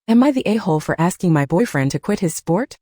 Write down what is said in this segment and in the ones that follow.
Am I the a-hole for asking my boyfriend to quit his sport?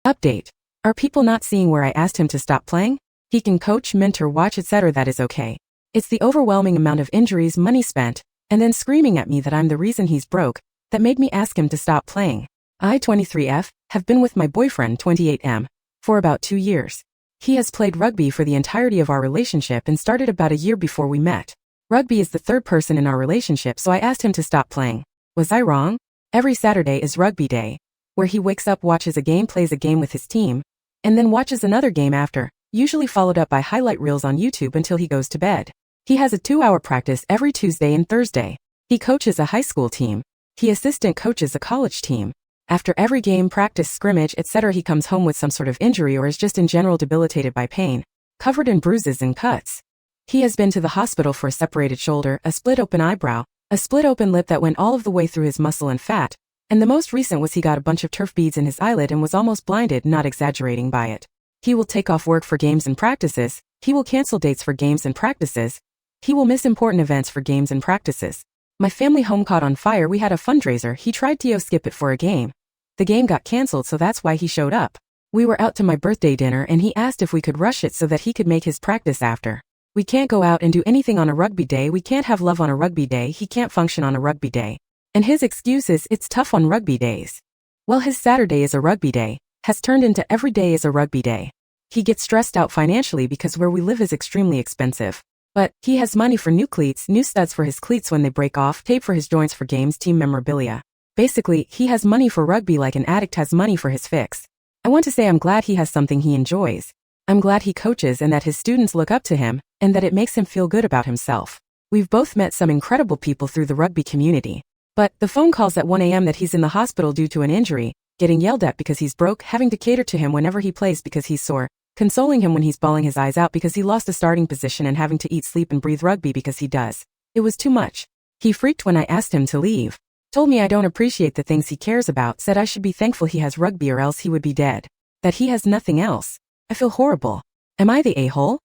Update. Are people not seeing where I asked him to stop playing? He can coach, mentor, watch, etc. That is okay. It's the overwhelming amount of injuries, money spent, and then screaming at me that I'm the reason he's broke, that made me ask him to stop playing. I, 23F, have been with my boyfriend, 28M, for about 2 years. He has played rugby for the entirety of our relationship and started about a year before we met. Rugby is the third person in our relationship, so I asked him to stop playing. Was I wrong? Every Saturday is rugby day, where he wakes up, watches a game, plays a game with his team, and then watches another game after, usually followed up by highlight reels on YouTube until he goes to bed. He has a 2-hour practice every Tuesday and Thursday. He coaches a high school team. He assistant coaches a college team. After every game, practice, scrimmage, etc., he comes home with some sort of injury or is just in general debilitated by pain, covered in bruises and cuts. He has been to the hospital for a separated shoulder, a split open eyebrow, a split open lip that went all of the way through his muscle and fat, and the most recent was he got a bunch of turf beads in his eyelid and was almost blinded, not exaggerating by it. He will take off work for games and practices. He will cancel dates for games and practices. He will miss important events for games and practices. My family home caught on fire. We had a fundraiser. He tried to skip it for a game. The game got canceled, so that's why he showed up. We were out to my birthday dinner and he asked if we could rush it so that he could make his practice after. We can't go out and do anything on a rugby day. We can't have love on a rugby day. He can't function on a rugby day. And his excuse is it's tough on rugby days. Well, his Saturday is a rugby day, has turned into every day is a rugby day. He gets stressed out financially because where we live is extremely expensive. But he has money for new cleats, new studs for his cleats when they break off, tape for his joints for games, team memorabilia. Basically, he has money for rugby like an addict has money for his fix. I want to say I'm glad he has something he enjoys. I'm glad he coaches and that his students look up to him, and that it makes him feel good about himself. We've both met some incredible people through the rugby community. But the phone calls at 1 a.m. that he's in the hospital due to an injury, getting yelled at because he's broke, having to cater to him whenever he plays because he's sore, consoling him when he's bawling his eyes out because he lost a starting position and having to eat, sleep and breathe rugby because he does. It was too much. He freaked when I asked him to leave. Told me I don't appreciate the things he cares about, said I should be thankful he has rugby or else he would be dead. That he has nothing else. I feel horrible. Am I the a-hole?